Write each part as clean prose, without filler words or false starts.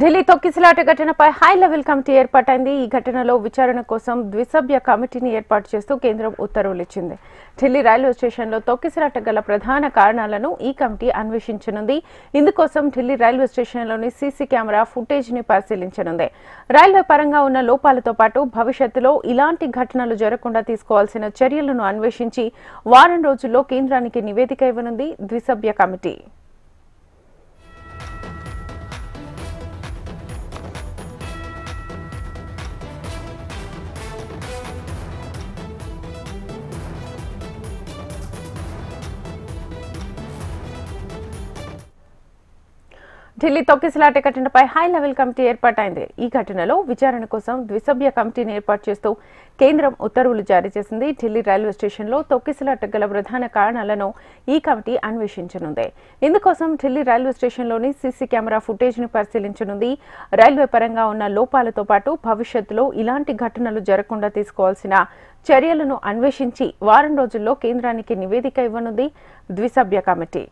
ఢిల్లీ తొక్కిసలాట ఘటనపై high level committee ఏర్పాటైంది. ఈ ఘటనలో విచారణ కోసం ద్విసభ్య కమిటీని ఏర్పాటు చేస్తూ కేంద్రం ఉత్తర్వులు ఇచ్చింది. ఢిల్లీ రైల్వే స్టేషన్లో తొక్కిసలాట గల ప్రధాన కారణాలను ఈ కమిటీ అన్వేషించనుంది. ఇందుకోసం ఢిల్లీ రైల్వే స్టేషన్లోని సీసీ కెమెరా ఫుటేజ్ ని పరిశీలించనుంది. రైల్వే పరంగా ఉన్న లోపాలతో పాటు భవిష్యత్తులో ఇలాంటి ఘటనలు జరగకుండా తీసుకోవాల్సిన చర్యలను అన్వేషించి వారం రోజుల్లో కేంద్రానికి నివేదిక ఇవ్వనుంది ద్విసభ్య కమిటీ. ఢిల్లీ తొక్కిసలాట ఘటనపై హై లెవెల్ కమిటీ ఏర్పాటైంది. ఈ ఘటనలో విచారణ కోసం ద్విసభ్య కమిటీని ఏర్పాటు చేస్తూ కేంద్రం ఉత్తర్వులు జారీ చేసింది. ఢిల్లీ రైల్వే స్టేషన్లో తొక్కిసలాట గల ప్రధాన కారణాలను ఈ కమిటీ అన్వేషించనుంది. ఇందుకోసం ఢిల్లీ రైల్వే స్టేషన్లోని సీసీ కెమెరా ఫుటేజ్ ని పరిశీలించనుంది. రైల్వే పరంగా ఉన్న లోపాలతో పాటు భవిష్యత్తులో ఇలాంటి ఘటనలు జరగకుండా తీసుకోవాల్సిన చర్యలను అన్వేషించి వారం రోజుల్లో కేంద్రానికి నివేదిక ఇవ్వనుంది ద్విసభ్య కమిటీ.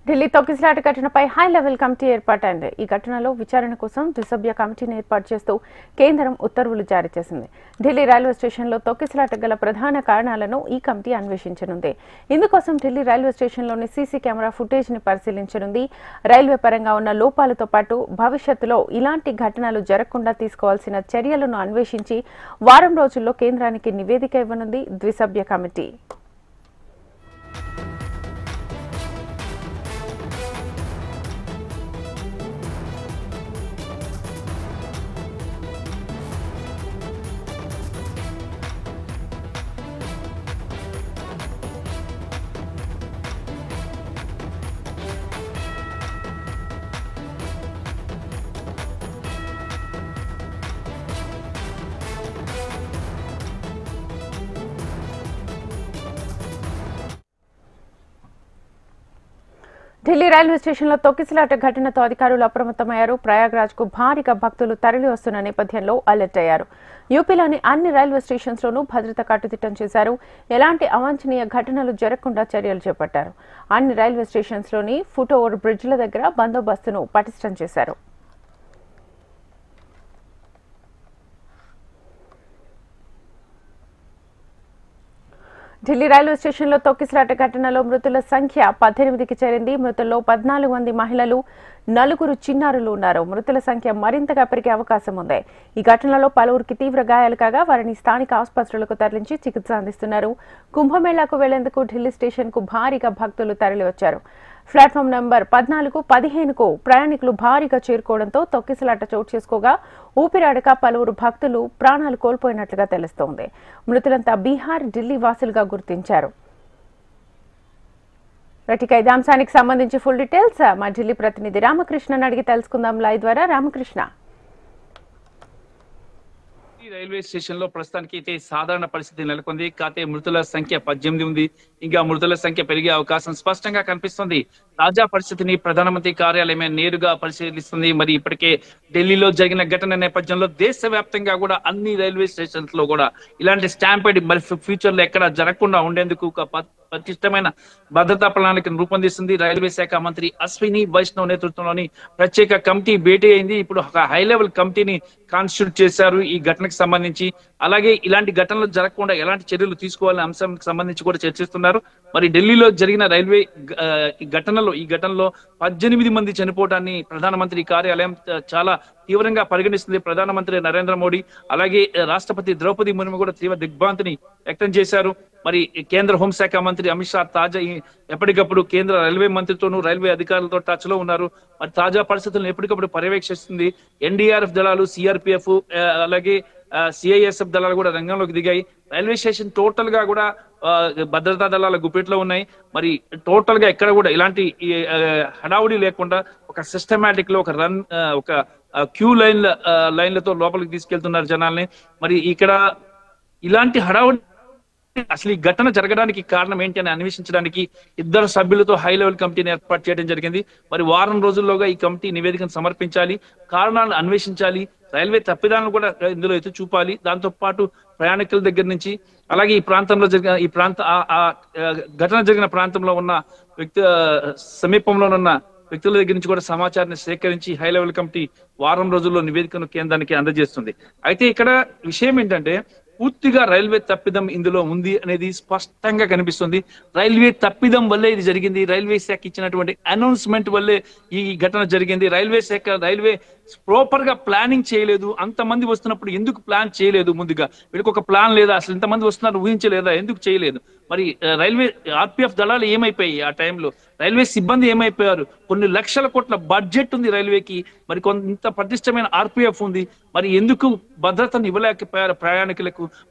ఢిల్లీ తొక్కిసలాట ఘటనపై హై లెవెల్ కమిటీ ఏర్పాటైంది. ఈ ఘటనలో విచారణ కోసం ద్విసభ్య కమిటీని ఏర్పాటు చేస్తూ కేంద్రం ఉత్తర్వులు జారీ చేసింది. ఢిల్లీ రైల్వే స్టేషన్లో తొక్కిసలాట గల ప్రధాన కారణాలను ఈ కమిటీ అన్వేషించనుంది. ఇందుకోసం ఢిల్లీ రైల్వే స్టేషన్లోని సీసీ కెమెరా ఫుటేజ్ ని పరిశీలించనుంది. రైల్వే పరంగా ఉన్న లోపాలతో పాటు భవిష్యత్తులో ఇలాంటి ఘటనలు జరగకుండా తీసుకోవాల్సిన చర్యలను అన్వేషించి వారం రోజుల్లో కేంద్రానికి నివేదిక ఇవ్వనుంది ద్విసభ్య కమిటీ. ఢిల్లీ రైల్వే స్టేషన్లో తొక్కిసలాట ఘటనతో అధికారులు అప్రమత్తమయ్యారు. ప్రయాగ్రాజ్ కు భారీగా భక్తులు తరలి వస్తున్న నేపథ్యంలో అలర్ట్ అయ్యారు. యూపీలోని అన్ని రైల్వే స్టేషన్స్లోనూ భద్రత కట్టుదిట్టం చేశారు. ఎలాంటి అవాంఛనీయ ఘటనలు జరగకుండా చర్యలు చేపట్టారు. అన్ని రైల్వే స్టేషన్స్లోని ఫుట్ ఓవర్ బ్రిడ్జ్ల దగ్గర బందోబస్తును పటిష్టం చేశారు. ఢిల్లీ రైల్వే స్టేషన్లో తొక్కిసలాట ఘటనలో మృతుల సంఖ్య 18కి చేరింది. మృతుల్లో 14 మంది మహిళలు, 4 చిన్నారులు ఉన్నారు. మృతుల సంఖ్య మరింతగా పెరిగే అవకాశం ఉంది. ఈ ఘటనలో పలువురికి తీవ్ర గాయాలు కాగా వారిని స్థానిక ఆసుపత్రులకు తరలించి చికిత్స అందిస్తున్నారు. కుంభమేళాకు వెళ్లేందుకు ఢిల్లీ స్టేషన్ కు భారీగా భక్తులు తరలివచ్చారు. ప్లాట్ఫామ్ నంబర్ 14, 15కు ప్రయాణికులు భారీగా చేరుకోవడంతో తొక్కిసలాట చోటు చేసుకోగా ఊపిరాడక పలువురు భక్తులు ప్రాణాలు కోల్పోయినట్లుగా తెలుస్తోంది. మృతులంతా బీహార్, ఢిల్లీ వాసులుగా గుర్తించారు. ఇక ఇదే అంశానికి సంబంధించి ఫుల్ డీటెయిల్స్ మా ఢిల్లీ ప్రతినిధి రామకృష్ణను అడిగి తెలుసుకుందాం లైవ్ ద్వారా. రామకృష్ణ, రైల్వే స్టేషన్ లో ప్రస్తుతానికి అయితే సాధారణ పరిస్థితి నెలకొంది. కాకపోతే మృతుల సంఖ్య 18 ఉంది. ఇంకా మృతుల సంఖ్య పెరిగే అవకాశం స్పష్టంగా కనిపిస్తుంది. తాజా పరిస్థితిని ప్రధానమంత్రి కార్యాలయమే నేరుగా పరిశీలిస్తుంది. మరి ఇప్పటికే ఢిల్లీలో జరిగిన ఘటన నేపథ్యంలో దేశవ్యాప్తంగా కూడా అన్ని రైల్వే స్టేషన్స్ లో కూడా ఇలాంటి స్టాంపేడ్ మరి ఫ్యూచర్ లో ఎక్కడ జరగకుండా ఉండేందుకు ఒక పటిష్టమైన భద్రతా ప్రణాళికను రూపొందిస్తుంది. రైల్వే శాఖ మంత్రి అశ్విని వైష్ణవ్ నేతృత్వంలోని ప్రత్యేక కమిటీ భేటీ అయింది. ఇప్పుడు ఒక హై లెవెల్ కమిటీని కాన్స్టిట్యూట్ చేశారు ఈ ఘటనకు సంబంధించి. అలాగే ఇలాంటి ఘటనలు జరగకుండా ఎలాంటి చర్యలు తీసుకోవాలనే అంశానికి సంబంధించి కూడా చర్చిస్తున్నారు. మరి ఢిల్లీలో జరిగిన రైల్వే ఈ ఘటనలో 18 మంది చనిపోవడాన్ని ప్రధానమంత్రి కార్యాలయం చాలా తీవ్రంగా పరిగణిస్తుంది. ప్రధానమంత్రి నరేంద్ర మోడీ అలాగే రాష్ట్రపతి ద్రౌపది ముర్ము కూడా తీవ్ర దిగ్భ్రాంతిని వ్యక్తం చేశారు. మరి కేంద్ర హోంశాఖ మంత్రి అమిత్ షా తాజా ఎప్పటికప్పుడు కేంద్ర రైల్వే మంత్రితోనూ రైల్వే అధికారులతో టచ్ లో ఉన్నారు. మరి తాజా పరిస్థితులను ఎప్పటికప్పుడు పర్యవేక్షిస్తుంది. ఎన్డీఆర్ఎఫ్ దళాలు, సిఆర్పిఎఫ్, అలాగే సిఐఎస్ఎఫ్ దళాలు కూడా రంగంలోకి దిగాయి. రైల్వే స్టేషన్ టోటల్ గా కూడా భద్రతా దళాల గుప్పెట్లో ఉన్నాయి. మరి టోటల్ గా ఎక్కడ కూడా ఇలాంటి హడావుడి లేకుండా ఒక సిస్టమేటిక్ లో ఒక రన్, ఒక క్యూ లైన్లతో లోపలికి తీసుకెళ్తున్నారు జనాల్ని. మరి ఇక్కడ ఇలాంటి హడావుడి, అసలు ఈ ఘటన జరగడానికి కారణం ఏంటి అని అన్వేషించడానికి 2 సభ్యులతో హై లెవెల్ కమిటీని ఏర్పాటు చేయడం జరిగింది. మరి వారం రోజుల్లోగా ఈ కమిటీ నివేదికను సమర్పించాలి, కారణాలను అన్వేషించాలి, రైల్వే తప్పిదాలను కూడా ఇందులో ఎత్తి చూపాలి. దాంతో పాటు ప్రయాణికుల దగ్గర నుంచి, అలాగే ఈ ప్రాంతంలో జరిగిన ఘటన జరిగిన ప్రాంతంలో ఉన్న సమీపంలో ఉన్న వ్యక్తుల దగ్గర నుంచి కూడా సమాచారాన్ని సేకరించి హై లెవెల్ కమిటీ వారం రోజుల్లో నివేదికను కేంద్రానికి అందజేస్తుంది. అయితే ఇక్కడ విషయం ఏంటంటే, పూర్తిగా రైల్వే తప్పిదం ఇందులో ఉంది అనేది స్పష్టంగా కనిపిస్తుంది. రైల్వే తప్పిదం వల్లే ఇది జరిగింది. రైల్వే శాఖ ఇచ్చినటువంటి అనౌన్స్మెంట్ వల్లే ఈ ఘటన జరిగింది. రైల్వే ప్రాపర్ గా ప్లానింగ్ చేయలేదు. అంతమంది వస్తున్నప్పుడు ఎందుకు ప్లాన్ చేయలేదు? ముందుగా వీళ్ళకి ఒక ప్లాన్ లేదా? అసలు ఇంతమంది వస్తున్నారు ఊహించలేదా? ఎందుకు చేయలేదు? మరి రైల్వే ఆర్పిఎఫ్ దళాలు ఏమైపోయాయి? ఆ టైంలో రైల్వే సిబ్బంది ఏమైపోయారు? కొన్ని లక్షల కోట్ల బడ్జెట్ ఉంది రైల్వేకి, మరి కొంత పటిష్టమైన ఆర్పిఎఫ్ ఉంది. మరి ఎందుకు భద్రతను ఇవ్వలేకపోయారు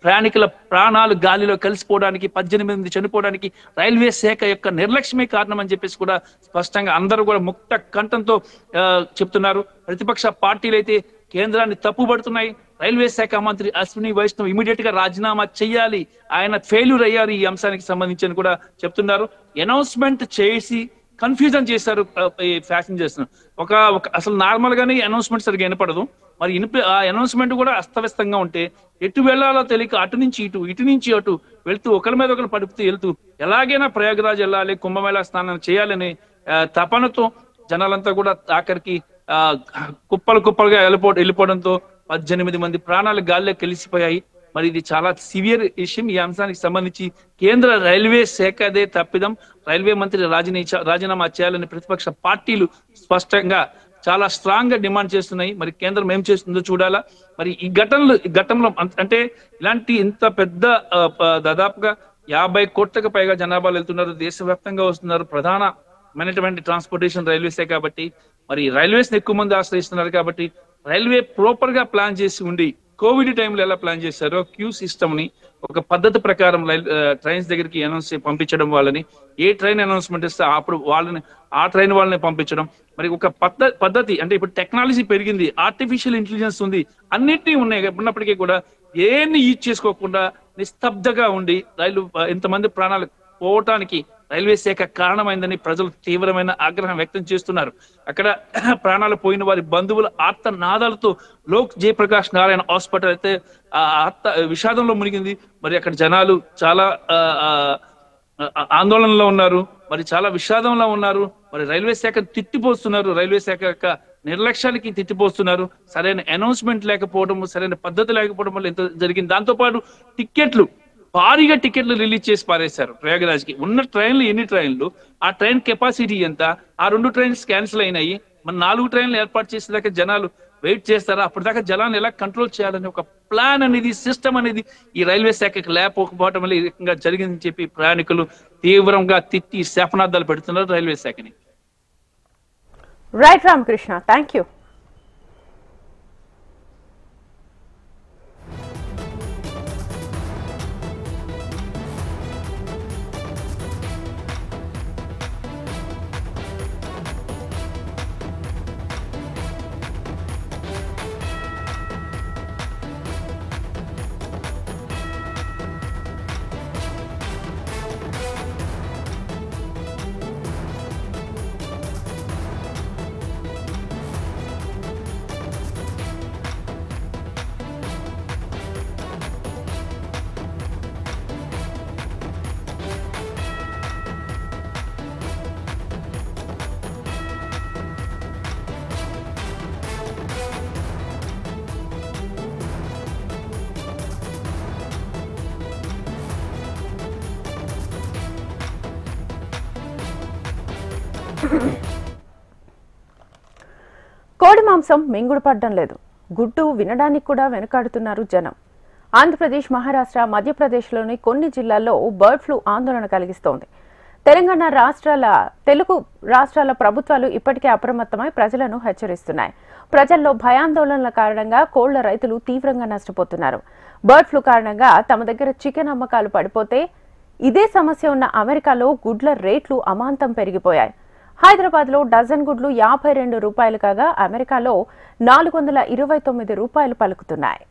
ప్రయాణికుల ప్రాణాలు గాలిలో కలిసిపోవడానికి, 18 మంది చనిపోవడానికి రైల్వే శాఖ యొక్క నిర్లక్ష్యమే కారణం అని చెప్పేసి కూడా స్పష్టంగా అందరూ కూడా ముక్త కంఠంతో చెప్తున్నారు. ప్రతిపక్ష పార్టీలు అయితే కేంద్రాన్ని తప్పుపడుతున్నాయి. రైల్వే శాఖ మంత్రి అశ్విని వైష్ణవ్ ఇమీడియట్ గా రాజీనామా చేయాలి, ఆయన ఫెయిల్యూర్ అయ్యారు ఈ అంశానికి సంబంధించి అని కూడా చెప్తున్నారు. అనౌన్స్మెంట్ చేసి కన్ఫ్యూజన్ చేశారు ప్యాసింజర్స్. అసలు నార్మల్ గానే అనౌన్స్మెంట్ సరిగా వినపడదు. మరి ఆ అనౌన్స్మెంట్ కూడా అస్తవ్యస్తంగా ఉంటే ఎటు వెళ్లాలో తెలియక అటు నుంచి ఇటు నుంచి అటు వెళ్తూ ఒకరి మీద ఒకరు పడుపుతూ వెళ్తూ ఎలాగైనా ప్రయాగరాజ్ వెళ్ళాలి, కుంభమేళా స్నానం చేయాలని తపనతో జనాలంతా కూడా ఆఖరికి కుప్పలుగా వెళ్ళిపోవడంతో 18 మంది ప్రాణాలు గాల్లో కలిసిపోయాయి. మరి ఇది చాలా సివియర్ విషయం. ఈ అంశానికి సంబంధించి కేంద్ర రైల్వే శాఖదే తప్పిదం, రైల్వే మంత్రి రాజీనామా చేయాలని ప్రతిపక్ష పార్టీలు స్పష్టంగా చాలా స్ట్రాంగ్ గా డిమాండ్ చేస్తున్నాయి. మరి కేంద్రం ఏం చేస్తుందో చూడాలా. మరి ఈ ఘటనలో అంటే ఇలాంటి ఇంత పెద్ద దాదాపుగా 50 కోట్లకు పైగా జనాభాలు వెళ్తున్నారు, దేశవ్యాప్తంగా వస్తున్నారు. ప్రధానమైనటువంటి ట్రాన్స్పోర్టేషన్ రైల్వే శాఖ కాబట్టి మరి రైల్వేస్ ఎక్కువ మంది ఆశ్రయిస్తున్నారు కాబట్టి రైల్వే ప్రాపర్ గా ప్లాన్ చేసి ఉండి కోవిడ్ టైంలో ఎలా ప్లాన్ చేశారో క్యూ సిస్టమ్ ని ఒక పద్ధతి ప్రకారం ట్రైన్స్ దగ్గరికి అనౌన్స్ పంపించడం, వాళ్ళని ఏ ట్రైన్ అనౌన్స్మెంట్ ఇస్తే అప్పుడు ఆ ట్రైన్ వాళ్ళని పంపించడం. మరి ఒక పద్ధతి అంటే ఇప్పుడు టెక్నాలజీ పెరిగింది, ఆర్టిఫిషియల్ ఇంటెలిజెన్స్ ఉంది, అన్నిటినీ ఉన్నాయి. ఉన్నప్పటికీ కూడా ఏన్ని యూజ్ చేసుకోకుండా నిస్తబ్దగా ఉండి ఇంతమంది ప్రాణాలు పోవటానికి రైల్వే శాఖ కారణమైందని ప్రజలు తీవ్రమైన ఆగ్రహం వ్యక్తం చేస్తున్నారు. అక్కడ ప్రాణాలు పోయిన వారి బంధువుల ఆర్తనాదాలతో లోక్ జయప్రకాష్ నారాయణ హాస్పిటల్ అయితే విషాదంలో మునిగింది. మరి అక్కడ జనాలు చాలా ఆందోళనలో ఉన్నారు, మరి చాలా విషాదంలో ఉన్నారు. మరి రైల్వే శాఖను తిట్టిపోస్తున్నారు, రైల్వే శాఖ యొక్క నిర్లక్ష్యానికి తిట్టిపోస్తున్నారు. సరైన అనౌన్స్మెంట్ లేకపోవడం, సరైన పద్ధతి లేకపోవడం వల్ల ఎంత జరిగింది. దాంతో పాటు భారీగా టికెట్లు రిలీజ్ చేసి పారేశారు. ప్రయాగరాజ్ కి ఉన్న ట్రైన్లు ఎన్ని ట్రైన్లు, ఆ ట్రైన్ కెపాసిటీ ఎంత, ఆ 2 ట్రైన్స్ క్యాన్సిల్ అయినాయి. మన 4 ట్రైన్లు ఏర్పాటు చేసేదాకా జనాలు వెయిట్ చేస్తారా? అప్పటిదాకా జనాన్ని ఎలా కంట్రోల్ చేయాలని ఒక ప్లాన్ అనేది, సిస్టమ్ అనేది ఈ రైల్వే శాఖకి లేకపోవడం వల్ల ఈ రకంగా జరిగిందని చెప్పి ప్రయాణికులు తీవ్రంగా తిట్టి శాపనార్థాలు పెడుతున్నారు రైల్వే శాఖని. Right Ramakrishna, thank you. కోడి మాంసం మింగుడు పడ్డం లేదు, గుడ్డు వినడానికి కూడా వెనకాడుతున్నారు జనం. ఆంధ్రప్రదేశ్, మహారాష్ట్ర, మధ్యప్రదేశ్లోని కొన్ని జిల్లాల్లో బర్డ్ ఫ్లూ ఆందోళన కలిగిస్తోంది. తెలుగు రాష్ట్రాల ప్రభుత్వాలు ఇప్పటికే అప్రమత్తమై ప్రజలను హెచ్చరిస్తున్నాయి. ప్రజల్లో భయాందోళనల కారణంగా కోళ్ల రైతులు తీవ్రంగా నష్టపోతున్నారు. బర్డ్ ఫ్లూ కారణంగా తమ దగ్గర చికెన్ అమ్మకాలు పడిపోతే ఇదే సమస్య ఉన్న అమెరికాలో గుడ్ల రేట్లు అమాంతం పెరిగిపోయాయి. హైదరాబాద్లో డజన్ గుడ్లు 52 రూపాయలు కాగా అమెరికాలో 429 రూపాయలు పలుకుతున్నాయి.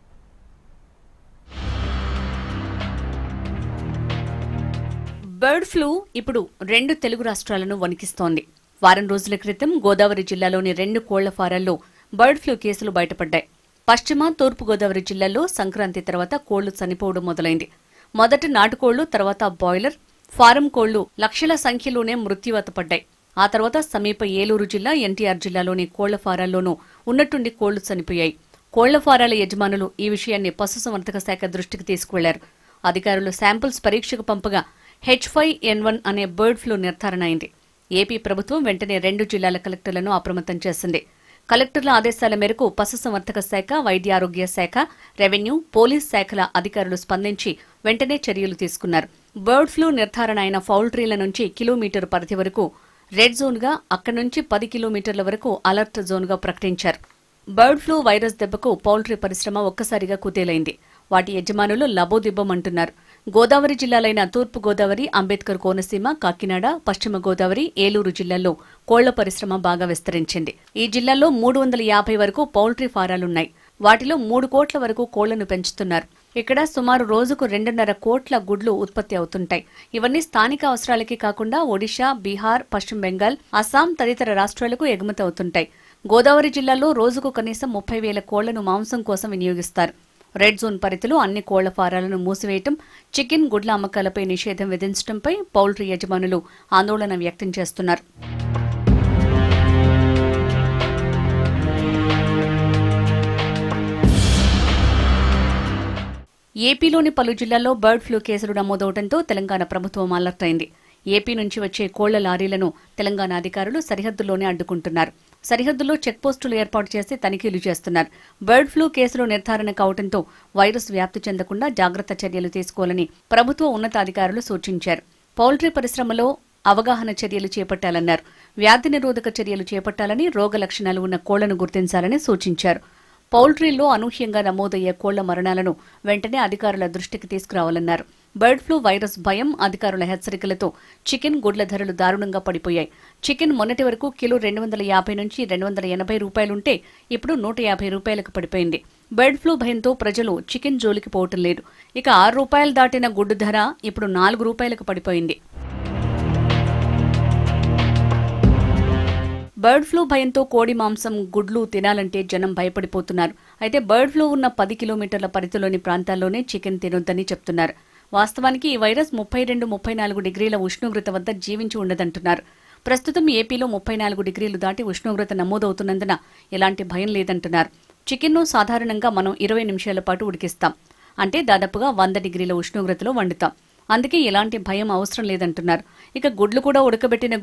బర్డ్ ఫ్లూ ఇప్పుడు 2 తెలుగు రాష్ట్రాలను వణికిస్తోంది. వారం రోజుల క్రితం గోదావరి జిల్లాలోని 2 కోళ్ల ఫారాల్లో బర్డ్ ఫ్లూ కేసులు బయటపడ్డాయి. పశ్చిమ, తూర్పు గోదావరి జిల్లాల్లో సంక్రాంతి తర్వాత కోళ్లు చనిపోవడం మొదలైంది. మొదట నాటుకోళ్లు, తర్వాత బాయిలర్, ఫారం కోళ్లు లక్షల సంఖ్యలోనే మృత్యువాత పడ్డాయి. ఆ తర్వాత సమీప ఏలూరు జిల్లా, ఎన్టీఆర్ జిల్లాలోని కోళ్ల ఫారాల్లోనూ ఉన్నట్టుండి కోళ్లు చనిపోయాయి. కోళ్ల ఫారాల యజమానులు ఈ విషయాన్ని పశుసంవర్ధక శాఖ దృష్టికి తీసుకువెళ్లారు. అధికారులు శాంపిల్స్ పరీక్షకు పంపగా H5N1 అనే బర్డ్ ఫ్లూ నిర్ధారణ అయింది. ఏపీ ప్రభుత్వం వెంటనే 2 జిల్లాల కలెక్టర్లను అప్రమత్తం చేసింది. కలెక్టర్ల ఆదేశాల మేరకు పశుసంవర్ధక శాఖ, వైద్య ఆరోగ్య శాఖ, రెవెన్యూ, పోలీస్ శాఖల అధికారులు స్పందించి వెంటనే చర్యలు తీసుకున్నారు. బర్డ్ ఫ్లూ నిర్ధారణ అయిన పౌల్ట్రీల నుంచి కిలోమీటర్ పరిధి వరకు రెడ్ జోన్ గా, అక్కడి నుంచి 10 కిలోమీటర్ల వరకు అలర్ట్ జోన్ గా ప్రకటించారు. బర్డ్ ఫ్లూ వైరస్ దెబ్బకు పౌల్ట్రీ పరిశ్రమ ఒక్కసారిగా కుదేలైంది. వాటి యజమానులు లబోదిబ్బమంటున్నారు. గోదావరి జిల్లాలైన తూర్పు గోదావరి, అంబేద్కర్ కోనసీమ, కాకినాడ, పశ్చిమ గోదావరి, ఏలూరు జిల్లాల్లో కోళ్ల పరిశ్రమ బాగా విస్తరించింది. ఈ జిల్లాల్లో 350 వరకు పౌల్ట్రీ ఫారాలున్నాయి. వాటిలో 3 కోట్ల వరకు కోళ్లను పెంచుతున్నారు. ఇక్కడ సుమారు రోజుకు 2.5 కోట్ల గుడ్లు ఉత్పత్తి అవుతుంటాయి. ఇవన్నీ స్థానిక అవసరాలకి కాకుండా ఒడిశా, బీహార్, పశ్చిమ బెంగాల్, అస్సాం తదితర రాష్ట్రాలకు ఎగుమతి అవుతుంటాయి. గోదావరి జిల్లాలో రోజుకు కనీసం 30,000 కోళ్లను మాంసం కోసం వినియోగిస్తారు. రెడ్ జోన్ పరిధిలో అన్ని కోళ్ల ఫారాలను మూసివేయటం, చికెన్, గుడ్ల అమ్మకాలపై నిషేధం విధించడంపై పౌల్ట్రీ యజమానులు ఆందోళన వ్యక్తం చేస్తున్నారు. ఏపీలోని పలు జిల్లాల్లో బర్డ్ ఫ్లూ కేసులు నమోదవడంతో తెలంగాణ ప్రభుత్వం అలర్ట్ అయింది. ఏపీ నుంచి వచ్చే కోళ్ల లారీలను తెలంగాణ అధికారులు సరిహద్దుల్లోనే అడ్డుకుంటున్నారు. సరిహద్దుల్లో చెక్పోస్టులు ఏర్పాటు చేసి తనిఖీలు చేస్తున్నారు. బర్డ్ ఫ్లూ కేసులు నిర్ధారణ కావడంతో వైరస్ వ్యాప్తి చెందకుండా జాగ్రత్త చర్యలు తీసుకోవాలని ప్రభుత్వ ఉన్నతాధికారులు సూచించారు. పౌల్ట్రీ పరిశ్రమలో అవగాహన చర్యలు చేపట్టాలన్నారు. వ్యాధి నిరోధక చర్యలు చేపట్టాలని, రోగ లక్షణాలు ఉన్న కోళ్లను గుర్తించాలని సూచించారు. పౌల్ట్రీల్లో అనూహ్యంగా నమోదయ్యే కోళ్ల మరణాలను వెంటనే అధికారుల దృష్టికి తీసుకురావాలన్నారు. బర్డ్ ఫ్లూ వైరస్ భయం, అధికారుల హెచ్చరికలతో చికెన్, గుడ్ల ధరలు దారుణంగా పడిపోయాయి. చికెన్ మొన్నటి వరకు కిలో 250 నుంచి 280 రూపాయలుంటే ఇప్పుడు 150 రూపాయలకు పడిపోయింది. బర్డ్ ఫ్లూ భయంతో ప్రజలు చికెన్ జోలికి పోవటం లేదు. ఇక 6 రూపాయలు దాటిన గుడ్డు ధర ఇప్పుడు 4 రూపాయలకు పడిపోయింది. బర్డ్ ఫ్లూ భయంతో కోడి మాంసం, గుడ్లు తినాలంటే జనం భయపడిపోతున్నారు. అయితే బర్డ్ ఫ్లూ ఉన్న 10 కిలోమీటర్ల పరిధిలోని ప్రాంతాల్లోనే చికెన్ తినొద్దని చెప్తున్నారు. వాస్తవానికి ఈ వైరస్ 32-34 డిగ్రీల ఉష్ణోగ్రత వద్ద జీవించి ఉండదంటున్నారు. ప్రస్తుతం ఏపీలో 34 డిగ్రీలు దాటి ఉష్ణోగ్రత నమోదవుతున్నందున ఎలాంటి భయం లేదంటున్నారు. చికెన్ను సాధారణంగా మనం 20 నిమిషాల పాటు ఉడికిస్తాం. అంటే దాదాపుగా 100 డిగ్రీల ఉష్ణోగ్రతలో వండుతాం. అందుకే ఎలాంటి భయం అవసరం లేదంటున్నారు. ఇక గుడ్లు కూడా ఉడకబెట్టిన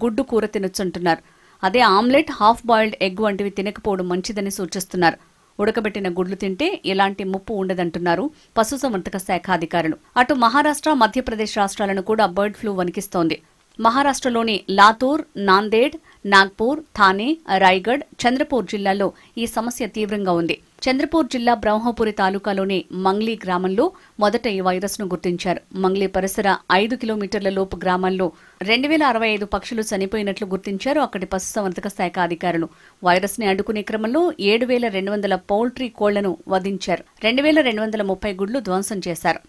గుడ్డు కూర తినొచ్చంటున్నారు. అదే ఆమ్లెట్, హాఫ్ బాయిల్డ్ ఎగ్ వంటివి తినకపోవడం మంచిదని సూచిస్తున్నారు. ఉడకబెట్టిన గుడ్లు తింటే ఎలాంటి ముప్పు ఉండదంటున్నారు పశుసంవర్ధక శాఖ అధికారులు. అటు మహారాష్ట్ర, మధ్యప్రదేశ్ రాష్ట్రాలను కూడా బర్డ్ ఫ్లూ వణికిస్తోంది. మహారాష్ట్రలోని లాతూర్, నాందేడ్, నాగ్పూర్, థానే, రాయ్గఢ్, చంద్రపూర్ జిల్లాల్లో ఈ సమస్య తీవ్రంగా ఉంది. చంద్రపూర్ జిల్లా బ్రహ్మపురి తాలూకాలోని మంగ్లీ గ్రామంలో మొదట ఈ వైరస్ ను గుర్తించారు. మంగ్లీ పరిసర 5 కిలోమీటర్ల లోపు గ్రామాల్లో 2065 పక్షులు చనిపోయినట్లు గుర్తించారు అక్కడి పశుసంవర్ధక శాఖ అధికారులు. వైరస్ ని అడ్డుకునే క్రమంలో 7,200 పౌల్ట్రీ కోళ్లను వధించారు. 2,230 గుడ్లు ధ్వంసం చేశారు.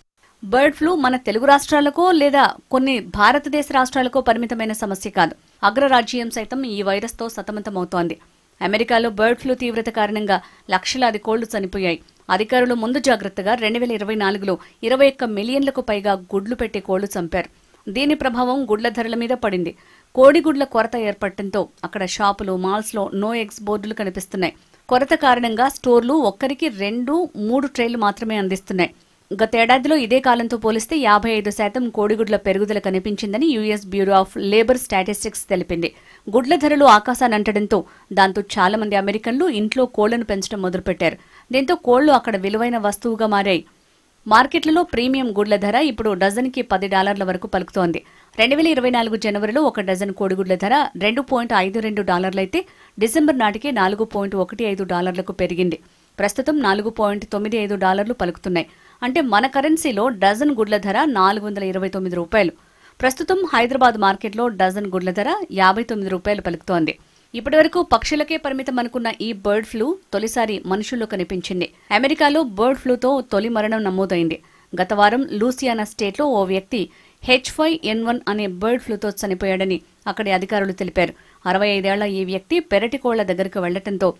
బర్డ్ ఫ్లూ మన తెలుగు రాష్ట్రాలకో లేదా కొన్ని భారతదేశ రాష్ట్రాలకో పరిమితమైన సమస్య కాదు. అగ్రరాజ్యం సైతం ఈ వైరస్తో సతమతమవుతోంది. అమెరికాలో బర్డ్ ఫ్లూ తీవ్రత కారణంగా లక్షలాది కోళ్లు చనిపోయాయి. అధికారులు ముందు జాగ్రత్తగా 2024లో 21 మిలియన్లకు పైగా గుడ్లు పెట్టే కోళ్లు చంపారు. దీని ప్రభావం గుడ్ల ధరల మీద పడింది. కోడిగుడ్ల కొరత ఏర్పడటంతో అక్కడ షాపులు, మాల్స్లో నో ఎగ్స్ బోర్డులు కనిపిస్తున్నాయి. కొరత కారణంగా స్టోర్లు ఒక్కరికి 2-3 ట్రేలు మాత్రమే అందిస్తున్నాయి. గతేడాదిలో ఇదే కాలంతో పోలిస్తే 55% కోడిగుడ్ల పెరుగుదల కనిపించిందని US bureau of labor statistics తెలిపింది. గుడ్ల ధరలు ఆకాశానంటడంతో దాంతో చాలా మంది అమెరికన్లు ఇంట్లో కోళ్లను పెంచడం మొదలుపెట్టారు. దీంతో కోళ్లు అక్కడ విలువైన వస్తువుగా మారాయి. మార్కెట్లలో ప్రీమియం గుడ్ల ధర ఇప్పుడు డజన్కి $10 వరకు పలుకుతోంది. 2024 జనవరిలో ఒక డజన్ కోడిగుడ్ల ధర $2.52 అయితే డిసెంబర్ నాటికి $4.15 పెరిగింది. ప్రస్తుతం $4.95 పలుకుతున్నాయి. అంటే మన కరెన్సీలో డజన్ గుడ్ల ధర $429. ప్రస్తుతం హైదరాబాద్ మార్కెట్లో డజన్ గుడ్ల ధర $59 పలుకుతోంది. ఇప్పటివరకు పక్షులకే పరిమితం అనుకున్న ఈ బర్డ్ ఫ్లూ తొలిసారి మనుషుల్లో కనిపించింది. అమెరికాలో బర్డ్ ఫ్లూతో తొలి మరణం నమోదైంది. గత వారం లూసియానా స్టేట్లో ఓ వ్యక్తి H5N1 అనే బర్డ్ ఫ్లూతో చనిపోయాడని అక్కడి అధికారులు తెలిపారు. 65 ఏళ్ల ఈ వ్యక్తి పెరటి కోళ్ల దగ్గరకు వెళ్లడంతో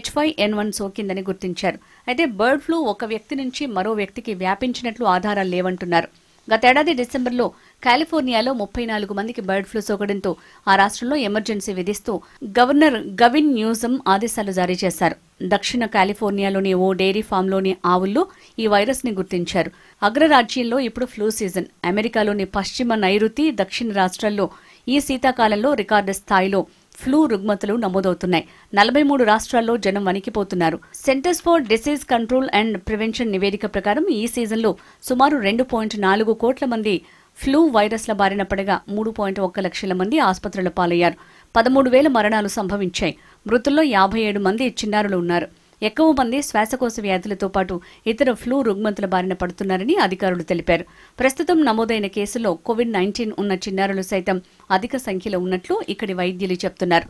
H5N1 సోకిందని గుర్తించారు. అయితే బర్డ్ ఫ్లూ ఒక వ్యక్తి నుంచి మరో వ్యక్తికి వ్యాపించినట్లు ఆధారాలు లేవంటున్నారు. గతేడాది డిసెంబర్లో కాలిఫోర్నియాలో 34 మందికి బర్డ్ ఫ్లూ సోకడంతో ఆ రాష్ట్రంలో ఎమర్జెన్సీ విధిస్తూ గవర్నర్ గవిన్ న్యూసమ్ ఆదేశాలు జారీ చేశారు. దక్షిణ కాలిఫోర్నియాలోని ఓ డైరీ ఫామ్లోని ఆవుల్లో ఈ వైరస్ ని గుర్తించారు. అగ్రరాజ్యంలో ఇప్పుడు ఫ్లూ సీజన్. అమెరికాలోని పశ్చిమ నైరుతి, దక్షిణ రాష్ట్రాల్లో ఈ శీతాకాలంలో రికార్డు స్థాయిలో ఫ్లూ రుగ్మతలు నమోదవుతున్నాయి. 43 రాష్ట్రాల్లో జనం వణికిపోతున్నారు. Centers for disease control and prevention నివేదిక ప్రకారం ఈ సీజన్లో సుమారు 2.4 కోట్ల మంది ఫ్లూ వైరస్ల బారిన పడగా 3.1 లక్షల మంది ఆసుపత్రుల పాలయ్యారు. 13,000 మరణాలు సంభవించాయి. మృతుల్లో 57 మంది చిన్నారులు ఉన్నారు. ఎక్కువ మంది శ్వాసకోశ వ్యాధులతో పాటు ఇతర ఫ్లూ రుగ్మతల బారిన పడుతున్నారని అధికారులు తెలిపారు. ప్రస్తుతం నమోదైన కేసుల్లో కోవిడ్-19 ఉన్న చిన్నారులు సైతం అధిక సంఖ్యలో ఉన్నట్లు ఇక్కడి వైద్యులు చెబుతున్నారు.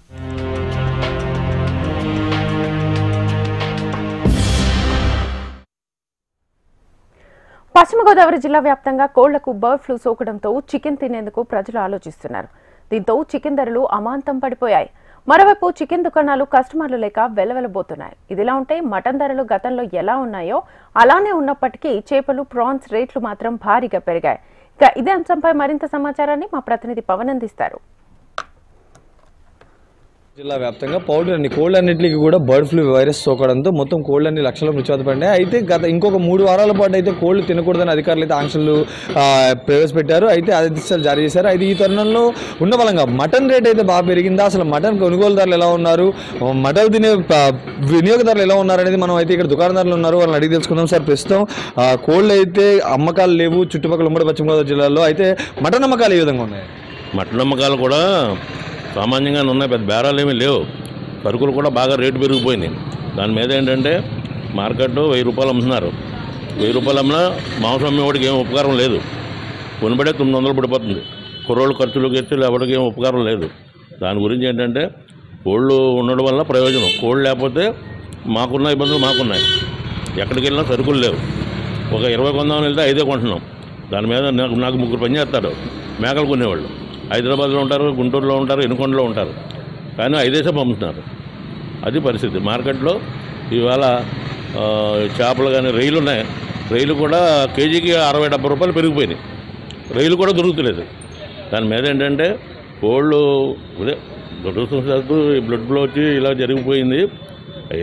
పశ్చిమ గోదావరి జిల్లా వ్యాప్తంగా కోళ్లకు బర్డ్ ఫ్లూ సోకడంతో చికెన్ తినేందుకు ప్రజలు ఆలోచిస్తున్నారు. దీంతో చికెన్ ధరలు అమాంతం పడిపోయాయి. మరోవైపు చికెన్ దుకాణాలు కస్టమర్లు లేక వెలవెలబోతున్నాయి. ఇదిలా ఉంటే మటన్ ధరలు గతంలో ఎలా ఉన్నాయో అలానే ఉన్నప్పటికీ చేపలు, ప్రాన్స్ రేట్లు మాత్రం భారీగా పెరిగాయి. ఇక ఇదే అంశంపై మరింత సమాచారాన్ని మా ప్రతినిధి పవన్ అందిస్తారు. జిల్లా వ్యాప్తంగా కోళ్లన్నింటికి కూడా బర్డ్ ఫ్లూ వైరస్ సోకడంతో మొత్తం కోళ్లన్నీ లక్షల మృత్యువాత పడినాయి. అయితే ఇంకొక 3 వారాల పాటు అయితే కోళ్లు తినకూడదని అధికారులు అయితే ఆంక్షలు ప్రవేశపెట్టారు. అయితే ఆదేశాలు జారీ చేశారు. అయితే ఈ తరుణంలో ఉన్న బలంగా మటన్ రేట్ అయితే బాగా పెరిగిందా, అసలు మటన్ కొనుగోలుదారులు ఎలా ఉన్నారు, మటన్ తినే వినియోగదారులు ఎలా ఉన్నారు అనేది మనం అయితే ఇక్కడ దుకాణదారులు ఉన్నారు, వాళ్ళని అడిగి తెలుసుకుందాం. సార్, ప్రస్తుతం కోళ్ళు అయితే అమ్మకాలు లేవు చుట్టుపక్కల ఉమ్మడి పశ్చిమ గోదావరి జిల్లాలో. అయితే మటన్ అమ్మకాలు ఏ విధంగా ఉన్నాయి? మటన్ అమ్మకాలు కూడా సామాన్యంగానే ఉన్నాయి, పెద్ద బేరాలు ఏమీ లేవు. సరుకులు కూడా బాగా రేటు పెరిగిపోయినాయి. దాని మీద ఏంటంటే మార్కెట్ ₹1000 అమ్ముతున్నారు. ₹1000 అమ్మినా మాంసం అమ్మేవాడికి ఏం ఉపకారం లేదు. కొనబడే 900 పడిపోతుంది. కుర్రోళ్ళు ఖర్చులకు ఎత్తి ఎవరికి ఏం ఉపకారం లేదు. దాని గురించి ఏంటంటే కోళ్ళు ఉండడం వల్ల ప్రయోజనం. కోళ్ళు లేకపోతే మాకున్న ఇబ్బందులు మాకున్నాయి. ఎక్కడికి వెళ్ళినా సరుకులు లేవు. ఒక 20 కొందామని వెళ్తే 5 కొంటున్నాం. దాని మీద నాకు 3 పని చేస్తారు మేకలు కొనేవాళ్ళు. హైదరాబాద్లో ఉంటారు, గుంటూరులో ఉంటారు, ఎనుకొండలో ఉంటారు, కానీ 5 పంపుతున్నారు. అది పరిస్థితి. మార్కెట్లో ఇవాళ చేపలు కానీ రొయ్యలు ఉన్నాయి. రొయ్యలు కూడా కేజీకి ₹60-70 పెరిగిపోయినాయి. రొయ్యలు కూడా దొరుకుతలేదు. దాని మీద ఏంటంటే కోళ్ళు దురదృష్టవశాత్తు బ్లడ్ ఫ్లో వచ్చి ఇలా జరిగిపోయింది.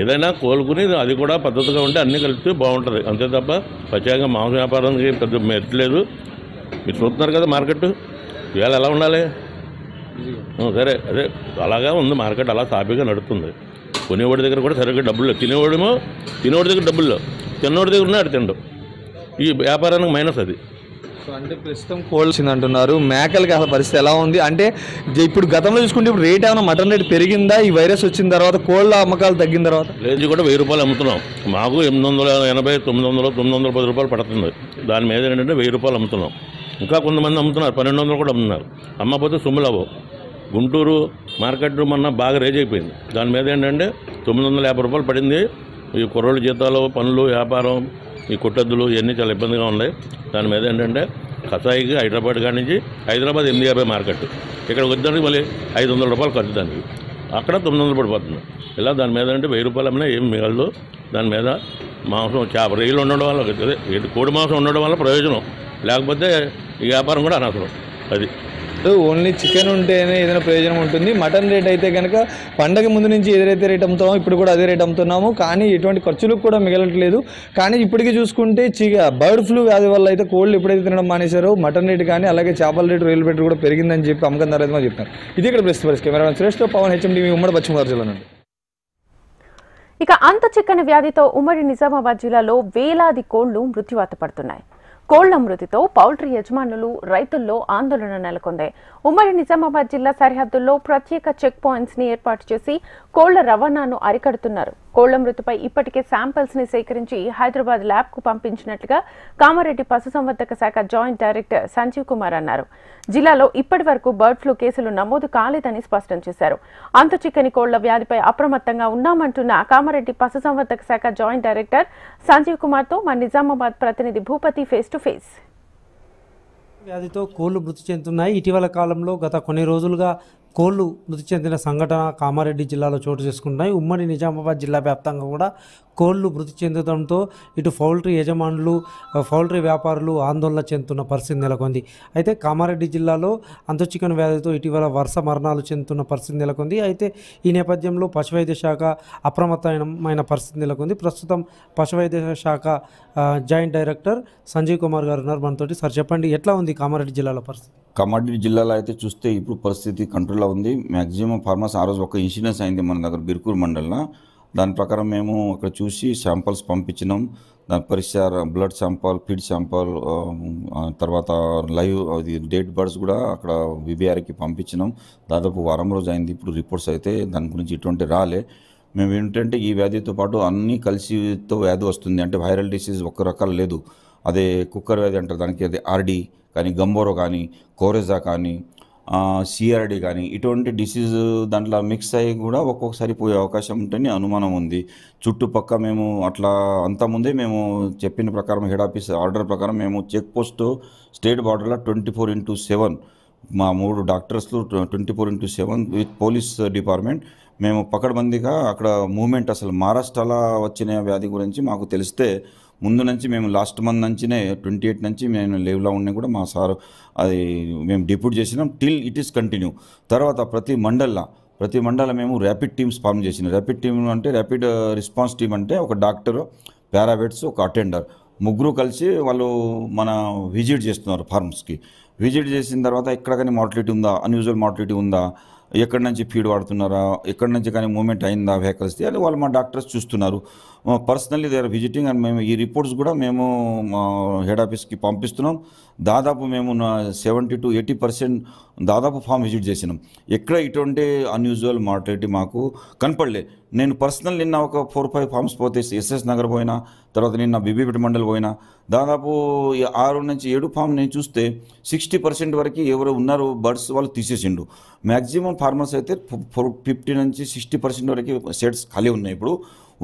ఏదైనా కోలుకుని అది కూడా పద్ధతిగా ఉంటే అన్నీ కలిపితే బాగుంటుంది. అంతే తప్ప ప్రత్యేకంగా మాంస వ్యాపారానికి పెద్ద మెచ్చలేదు. మీరు చూస్తున్నారు కదా మార్కెట్ ఇవాళ ఎలా ఉండాలి. సరే, అదే అలాగా ఉంది మార్కెట్, అలా సాఫీగా నడుస్తుంది. కొనేవాడి దగ్గర కూడా సరిగ్గా డబ్బులు లేవు. తినేవాడి దగ్గర డబ్బులు లేవు. తిన్నవాడి దగ్గర ఉన్నాయి, అటు తిండు. ఈ వ్యాపారానికి మైనస్ అది. అంటే ప్రస్తుతం కోళ్ళు వచ్చిందంటున్నారు. మేకలకి అసలు పరిస్థితి ఎలా ఉంది అంటే ఇప్పుడు గతంలో చూసుకుంటే ఇప్పుడు రేట్ ఏమైనా మటన్ రేట్ పెరిగిందా ఈ వైరస్ వచ్చిన తర్వాత, కోళ్ళ అమ్మకాలు తగ్గిన తర్వాత? లేదు, కూడా ₹1000 అమ్ముతున్నాం. మాకు $880, $900, $910 పడుతుంది. దాని మీద ఏంటంటే ₹1000 అమ్ముతున్నాం. ఇంకా కొంతమంది అమ్ముతున్నారు, $1200 కూడా అమ్ముతున్నారు. అమ్మకపోతే సొమ్ములు అవ్వవు. గుంటూరు మార్కెట్ మొన్న బాగా రేజ్ అయిపోయింది. దాని మీద ఏంటంటే ₹950 పడింది. ఈ కుర్రోళ్ళ జీతాలు, పనులు, వ్యాపారం, ఈ కొట్టద్దులు ఇవన్నీ చాలా ఇబ్బందిగా ఉన్నాయి. దాని మీద ఏంటంటే కసాయికి హైదరాబాద్ కాడి నుంచి హైదరాబాద్ 850 మార్కెట్, ఇక్కడ వద్దానికి మళ్ళీ ₹500 ఖర్చు దానికి, అక్కడ 900 పడిపోతుంది. ఇలా దాని మీద అంటే ₹1000 అమ్మినా ఏం మిగలదు. దాని మీద మాంసం, చేప, రొయ్యలు ఉండడం వల్ల, అదే కోడి మాంసం ఉండడం వల్ల ప్రయోజనం, లేకపోతే ఈ వ్యాపారం కూడా అనవసరం. అది ఓన్లీ చికెన్ ఉంటేనే ఏదైనా ప్రయోజనం ఉంటుంది. మటన్ రేట్ అయితే కనుక పండగ ముందు నుంచి ఏదైతే రేట్ అమ్ముతామో ఇప్పుడు కూడా అదే రేట్ అమ్ముతున్నాము, కానీ ఎటువంటి ఖర్చులకు కూడా మిగలట్లేదు. కానీ ఇప్పటికీ చూసుకుంటే బర్డ్ ఫ్లూ వ్యాధి వల్ల అయితే కోళ్ళు ఎప్పుడైతే తినడం మానేశారో మటన్ రేటు కానీ అలాగే చేపల రేటు, రొయ్యల రేటు కూడా పెరిగిందని చెప్పి అమ్మకందారు అయితే చెప్తున్నారు. ఇది ఇక్కడ ప్రస్తుత పరిస్థితి. కెమెరామెన్ శ్రేష్ఠ, పవన్, HMTV, ఉమ్మడి పశ్చిమ గోదావరి జిల్లా నుండి. ఇక అంతు చిక్కని వ్యాధితో ఉమ్మడి నిజామాబాద్ జిల్లాలో వేలాది కోళ్లు మృత్యువాత పడుతున్నాయి. కోళ్ల మృతితో పౌల్ట్రీ యజమానులు రైతుల్లో ఆందోళన నెలకొంది. ఉమ్మడి నిజామాబాద్ జిల్లా సరిహద్దుల్లో ప్రత్యేక చెక్ పాయింట్స్ ని ఏర్పాటు చేసి కోళ్ల రవాణాను అరికడుతున్నారు. కోళ్ల మృతిపై ఇప్పటికే శాంపిల్స్ ని సేకరించి హైదరాబాద్ ల్యాబ్ కు పంపించినట్లుగా కామారెడ్డి పశుసంవర్ధక శాఖ జాయింట్ డైరెక్టర్ సంజీవ్ కుమార్ అన్నారు. జిల్లాలో ఇప్పటి వరకు బర్డ్ ఫ్లూ కేసులు నమోదు కాలేదని స్పష్టం చేశారు. అంతు చిక్కని కోళ్ల వ్యాధిపై అప్రమత్తంగా ఉన్నామంటున్న కామారెడ్డి పశుసంవర్ధక శాఖ జాయింట్ డైరెక్టర్ సంజీవ్ కుమార్ తో మా నిజామాబాద్ ప్రతినిధి భూపతి ఫేస్ టు ఫేస్. వ్యాధితో కోళ్లు మృతి చెందుతున్నాయి. ఇటీవల కాలంలో గత కొన్ని రోజులుగా కోళ్లు మృతి చెందిన సంఘటన కామారెడ్డి జిల్లాలో చోటు చేసుకుంటున్నాయి. ఉమ్మడి నిజామాబాద్ జిల్లా వ్యాప్తంగా కూడా కోళ్లు మృతి చెందడంతో ఇటు పౌల్ట్రీ యజమానులు, పౌల్ట్రీ వ్యాపారులు ఆందోళన చెందుతున్న పరిస్థితి నెలకొంది. అయితే కామారెడ్డి జిల్లాలో అంతుచిక్కని వ్యాధితో ఇటీవల వరుస మరణాలు చెందుతున్న పరిస్థితి నెలకొంది. అయితే ఈ నేపథ్యంలో పశువైద్య శాఖ అప్రమత్తమైన పరిస్థితి నెలకొంది. ప్రస్తుతం పశువైద్య శాఖ జాయింట్ డైరెక్టర్ సంజీవ్ కుమార్ గారు ఉన్నారు మనతోటి. సార్ చెప్పండి, ఎట్లా ఉంది కామారెడ్డి జిల్లాలో పరిస్థితి? కామారెడ్డి జిల్లాలో అయితే చూస్తే ఇప్పుడు పరిస్థితి కంట్రోల్లో ఉంది. మ్యాక్సిమం ఫార్మర్స్ ఆ రోజు ఒక ఇన్సిడెన్స్ అయింది మన దగ్గర బిర్కూర్ మండలంలో. దాని ప్రకారం మేము అక్కడ చూసి శాంపల్స్ పంపించినాం. దాని పరీక్ష బ్లడ్ శాంపల్, ఫీడ్ శాంపల్, తర్వాత లైవ్ అది డేట్ బర్డ్స్ కూడా అక్కడ విబిఆర్కి పంపించినాం. దాదాపు వారం రోజు అయింది. ఇప్పుడు రిపోర్ట్స్ అయితే దాని గురించి ఇటువంటి రాలే. మేము ఏంటంటే ఈ వ్యాధితో పాటు అన్నీ కలిసితో వ్యాధి వస్తుంది. అంటే వైరల్ డిసీజ్ ఒక్క రకాలు లేదు. అదే కుక్కర్ వ్యాధి అంటారు, దానికి అదే ఆర్డీ కానీ, గంబోరో కానీ, కోరెజా కానీ, సిఆర్డి కానీ, ఇటువంటి డిసీజ్ దాంట్లో మిక్స్ అయ్యి కూడా ఒక్కొక్కసారి పోయే అవకాశం ఉంటేనే అనుమానం ఉంది. చుట్టుపక్క మేము అట్లా అంతకుముందే మేము చెప్పిన ప్రకారం హెడ్ ఆఫీస్ ఆర్డర్ ప్రకారం మేము చెక్ పోస్ట్ స్టేట్ బార్డర్లో 24/7 మా 3 డాక్టర్స్లు 24/7 విత్ పోలీస్ డిపార్ట్మెంట్ మేము పకడ్బందీగా అక్కడ మూమెంట్ అసలు మహారాష్ట్రలో వచ్చిన వ్యాధి గురించి మాకు తెలిస్తే ముందు నుంచి మేము లాస్ట్ మంత్ నుంచినే 28 నుంచి మేము లీవ్లో ఉన్నా కూడా మా సార్ అది మేము డిప్యూట్ చేసినాం. Till it is continue. తర్వాత ప్రతి మండల మేము ర్యాపిడ్ టీమ్స్ ఫామ్ చేసినాం. ర్యాపిడ్ టీమ్ అంటే ర్యాపిడ్ రెస్పాన్స్ టీమ్ అంటే ఒక డాక్టర్, పారావెట్స్, ఒక అటెండర్, ముగ్గురు కలిసి వాళ్ళు మన విజిట్ చేస్తున్నారు ఫార్మ్స్కి. విజిట్ చేసిన తర్వాత ఎక్కడ కానీ మార్టిలిటీ ఉందా, అన్యూజువల్ మార్టిలిటీ ఉందా, ఎక్కడి నుంచి ఫీడ్ వాడుతున్నారా, ఎక్కడి నుంచి కానీ మూమెంట్ అయిందా వెహికల్స్ది, అది వాళ్ళు మా డాక్టర్స్ చూస్తున్నారు. Personally they are visiting. And మేము ఈ రిపోర్ట్స్ కూడా మేము హెడ్ ఆఫీస్కి పంపిస్తున్నాం. దాదాపు మేము 70 to 80% దాదాపు ఫామ్ విజిట్ చేసినాం. ఎక్కడ ఇటువంటి అన్యూజువల్ మార్టిలిటీ మాకు కనపడలే. నేను పర్సనల్ నిన్న ఒక 4-5 ఫామ్స్ పోతే ఎస్ఎస్ నగర్ పోయినా, తర్వాత నిన్న బీబీపేట మండల్ పోయినా, దాదాపు 6 నుంచి 7 ఫామ్ నేను చూస్తే 60% వరకు ఎవరు ఉన్నారు బర్డ్స్ వాళ్ళు తీసేసిండు. మ్యాక్సిమం ఫార్మర్స్ అయితే 50 నుంచి 60% వరకు సెట్స్ ఖాళీ ఉన్నాయి. ఇప్పుడు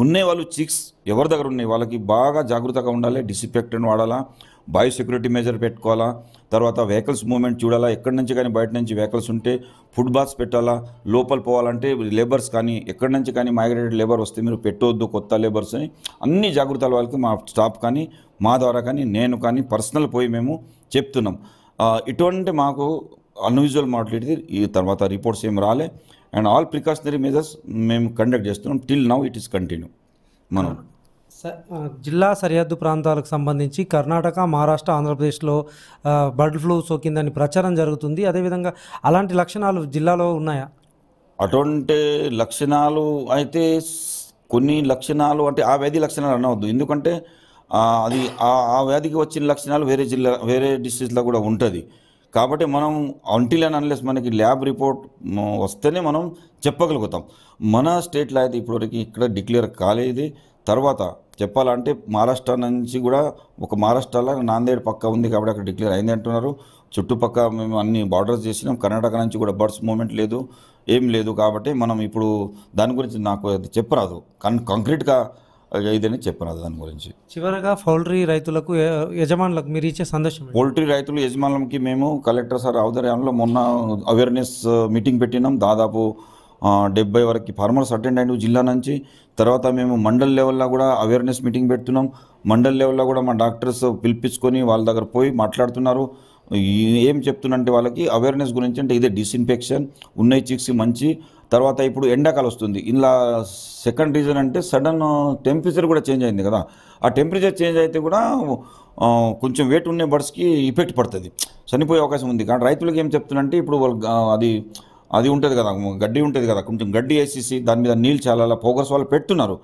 ఉన్నాయి వాళ్ళు చిక్స్ ఎవరి దగ్గర ఉన్నాయి వాళ్ళకి బాగా జాగ్రత్తగా ఉండాలి. డిసిన్ఫెక్టెంట్ వాడాలా, బయోసెక్యూరిటీ మెజర్ పెట్టుకోవాలా, తర్వాత వెహికల్స్ మూవ్మెంట్ చూడాలా. ఎక్కడి నుంచి కానీ బయట నుంచి వెహికల్స్ ఉంటే ఫుడ్ బాత్స్ పెట్టాలా. లోపల పోవాలంటే లేబర్స్ కానీ ఎక్కడి నుంచి కానీ మైగ్రేటెడ్ లేబర్ వస్తే మీరు పెట్టవద్దు కొత్త లేబర్స్ అని అన్ని జాగ్రత్తలు వాళ్ళకి మా స్టాఫ్ కానీ మా ద్వారా కానీ నేను కానీ పర్సనల్ పోయి మేము చెప్తున్నాం. ఇటువంటి మాకు అన్యూజువల్ మార్టిలిటీ ఈ తర్వాత రిపోర్ట్స్ ఏం రాలే. అండ్ ఆల్ ప్రికాషనరీ మెజర్స్ మేము కండక్ట్ చేస్తున్నాం. Till now it is continue. మనం జిల్లా సరిహద్దు ప్రాంతాలకు సంబంధించి కర్ణాటక, మహారాష్ట్ర, ఆంధ్రప్రదేశ్లో బర్డ్ ఫ్లూ సోకిందని ప్రచారం జరుగుతుంది. అదేవిధంగా అలాంటి లక్షణాలు జిల్లాలో ఉన్నాయా? అటువంటి లక్షణాలు అయితే కొన్ని లక్షణాలు అంటే ఆ వ్యాధి లక్షణాలు అనవద్దు. ఎందుకంటే అది ఆ వ్యాధికి వచ్చిన లక్షణాలు వేరే డిస్ట్రిక్ట్స్లో కూడా ఉంటుంది. కాబట్టి మనం అంటిల్ అండ్ అన్లెస్ మనకి ల్యాబ్ రిపోర్ట్ వస్తేనే మనం చెప్పగలుగుతాం. మన స్టేట్లో అయితే ఇప్పటివరకు ఇక్కడ డిక్లేర్ కాలేదు. తర్వాత చెప్పాలంటే మహారాష్ట్ర నుంచి కూడా ఒక మహారాష్ట్రలో నాందేడ్ పక్క ఉంది కాబట్టి అక్కడ డిక్లేర్ అయింది అంటున్నారు. చుట్టుపక్క మేము అన్ని బార్డర్స్ చేసినాం. కర్ణాటక నుంచి కూడా బర్డ్స్ మూమెంట్ లేదు, ఏం లేదు. కాబట్టి మనం ఇప్పుడు దాని గురించి నాకు అది చెప్పరాదు, కాంక్రీట్గా ఇదని చెప్పరాదు దాని గురించి. చివరగా పౌల్ట్రీ రైతులకు, యజమానులకు మీరు ఇచ్చే సందేశం? పౌల్ట్రీ రైతులు యజమానులకి మేము కలెక్టర్ సార్ ఆధ్వర్యంలో మొన్న అవేర్నెస్ మీటింగ్ పెట్టినాం. దాదాపు 70 వరకు ఫార్మర్స్ అటెండ్ అయిన జిల్లా నుంచి. తర్వాత మేము మండల్ లెవెల్లో కూడా అవేర్నెస్ మీటింగ్ పెడుతున్నాం. మండల్ లెవెల్లో కూడా మా డాక్టర్స్ పిలిపించుకొని వాళ్ళ దగ్గర పోయి మాట్లాడుతున్నారు. ఏం చెప్తున్నంటే వాళ్ళకి అవేర్నెస్ గురించి అంటే ఇదే డిస్ఇన్ఫెక్షన్ ఉన్నాయి చిక్స్ మంచి. తర్వాత ఇప్పుడు ఎండాకాలం వస్తుంది. ఇలా సెకండ్ రీజన్ అంటే సడన్ టెంపరేచర్ కూడా చేంజ్ అయింది కదా. ఆ టెంపరేచర్ చేంజ్ అయితే కూడా కొంచెం వెయిట్ ఉన్న బర్డ్స్కి ఎఫెక్ట్ పడుతుంది, చనిపోయే అవకాశం ఉంది. కానీ రైతులకు ఏం చెప్తున్నంటే ఇప్పుడు వాళ్ళు అది ఉంటుంది కదా, గడ్డి ఉంటుంది కదా, కొంచెం గడ్డి వేసేసి దాని మీద నీళ్ళు చాలా ప్రోగ్రెస్ వాళ్ళు పెడుతున్నారు.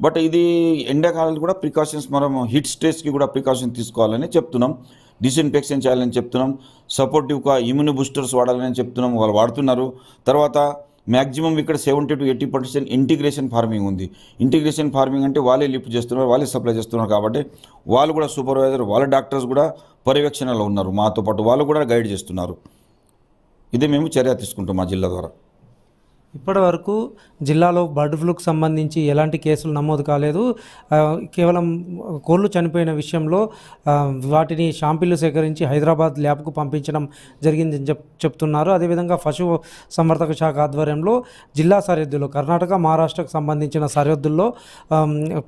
బట్ ఇది ఎండాకాలంలో కూడా ప్రికాషన్స్ మనం హిట్ స్టేజ్కి కూడా ప్రికాషన్ తీసుకోవాలని చెప్తున్నాం. డిస్ఇన్ఫెక్షన్ చేయాలని చెప్తున్నాం. సపోర్టివ్గా ఇమ్యూన్ బూస్టర్స్ వాడాలని చెప్తున్నాం. వాళ్ళు వాడుతున్నారు. తర్వాత మ్యాక్సిమం ఇక్కడ 70 to 80% ఇంటిగ్రేషన్ ఫార్మింగ్ ఉంది. ఇంటిగ్రేషన్ ఫార్మింగ్ అంటే వాళ్ళే లిఫ్ట్ చేస్తున్నారు, వాళ్ళే సప్లై చేస్తున్నారు. కాబట్టి వాళ్ళు కూడా సూపర్వైజర్, వాళ్ళ డాక్టర్స్ కూడా పర్యవేక్షణలో ఉన్నారు. మాతో పాటు వాళ్ళు కూడా గైడ్ చేస్తున్నారు. ఇదే మేము చర్య తీసుకుంటాం మా జిల్లా ద్వారా. ఇప్పటి వరకు జిల్లాలో బర్డ్ ఫ్లూకు సంబంధించి ఎలాంటి కేసులు నమోదు కాలేదు. కేవలం కోళ్ళు చనిపోయిన విషయంలో వాటిని శాంపిల్లు సేకరించి హైదరాబాద్ ల్యాబ్కు పంపించడం జరిగిందని చెప్తున్నారు. అదేవిధంగా పశు సంవర్ధక శాఖ ఆధ్వర్యంలో జిల్లా సరిహద్దులో కర్ణాటక మహారాష్ట్రకు సంబంధించిన సరిహద్దుల్లో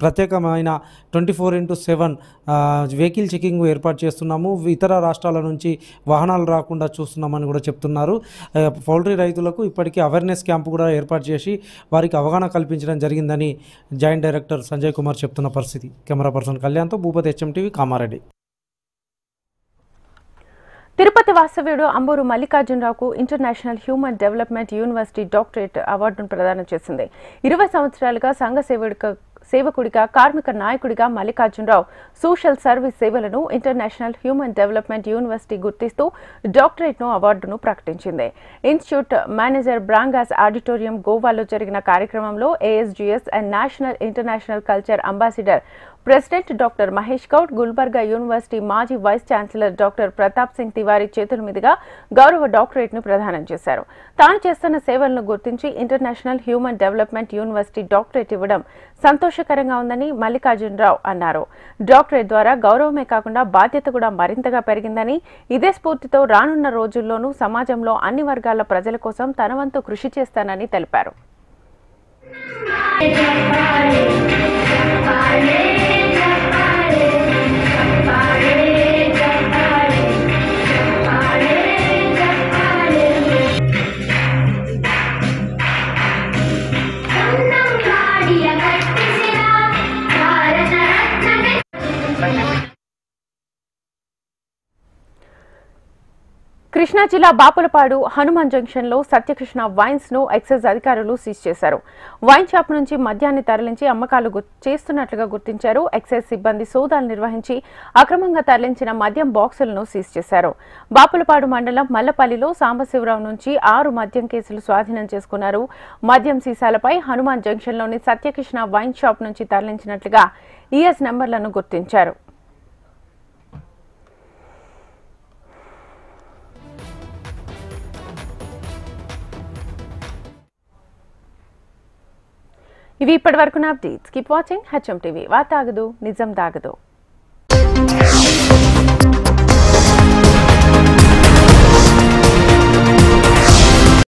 ప్రత్యేకమైన 24/7 వెహికల్ చెకింగ్ ఏర్పాటు చేస్తున్నాము. ఇతర రాష్ట్రాల నుంచి వాహనాలు రాకుండా చూస్తున్నామని కూడా చెప్తున్నారు. పౌల్ట్రీ రైతులకు ఇప్పటికీ అవేర్నెస్ క్యాంపు కూడా ఏర్పాటు చేసి వారికి అవగాహన కల్పించడం జరిగిందని జాయింట్ డైరెక్టర్ సంజయ్ కుమార్ చెప్తున్న పరిస్థితి. కెమెరా పర్సన్ కళ్యాణ్తో భూపతి, HMTV, కామారెడ్డి. తిరుపతి వాస్తవ్యుడు అంబూరు మల్లికార్జునరావుకు international human development university doctorate అవార్డును ప్రదానం చేసింది. 20 సంవత్సరాలుగా సంఘ సేవకుడిగా, కార్మిక నాయకుడిగా మల్లికార్జునరావు సోషల్ సర్వీస్ సేవలను ఇంటర్నేషనల్ హ్యూమన్ డెవలప్మెంట్ యూనివర్సిటీ గుర్తిస్తూ డాక్టరేట్ను అవార్డును ప్రకటించింది. ఇన్స్టిట్యూట్ మేనేజర్ బ్రాంగాస్ ఆడిటోరియం గోవాలో జరిగిన కార్యక్రమంలో ASGS and national international culture ambassador president doctor Mahesh Goud, Gulbarga university మాజీ vice chancellor doctor Pratap Singh Tiwari చేతుల మీదుగా గౌరవ డాక్టరేట్ను ప్రదానం చేశారు. తాను చేస్తున్న సేవలను గుర్తించి international human development university doctorate ఇవ్వడం సంతోషకరంగా ఉందని మల్లికార్జునరావు అన్నారు. డాక్టరేట్ ద్వారా గౌరవమే కాకుండా బాధ్యత కూడా మరింతగా పెరిగిందని, ఇదే స్ఫూర్తితో రానున్న రోజుల్లోనూ సమాజంలో అన్ని వర్గాల ప్రజల కోసం తన వంతు కృషి చేస్తానని తెలిపారు. కృష్ణా జిల్లా బాపులపాడు హనుమాన్ జంక్షన్ లో సత్యకృష్ణ వైన్స్ ను ఎక్సైజ్ అధికారులు సీజ్ చేశారు. వైన్ షాప్ నుంచి మద్యాన్ని తరలించి అమ్మకాలు చేస్తున్నట్లుగా గుర్తించారు. ఎక్సైజ్ సిబ్బంది సోదాలు నిర్వహించి అక్రమంగా తరలించిన మద్యం బాక్సులను సీజ్ చేశారు. బాపులపాడు మండలం మల్లపల్లిలో సాంబశివరావు నుంచి 6 మద్యం కేసులు స్వాధీనం చేసుకున్నారు. మద్యం సీసాలపై హనుమాన్ జంక్షన్ లోని సత్యకృష్ణ వైన్ షాప్ నుంచి తరలించినట్లుగా ES నెంబర్లను గుర్తించారు. ఇవి ఇప్పటివరకున్న అప్డేట్స్. Keep watching HMTV. వార్త ఆగదు, నిజం దాగదు.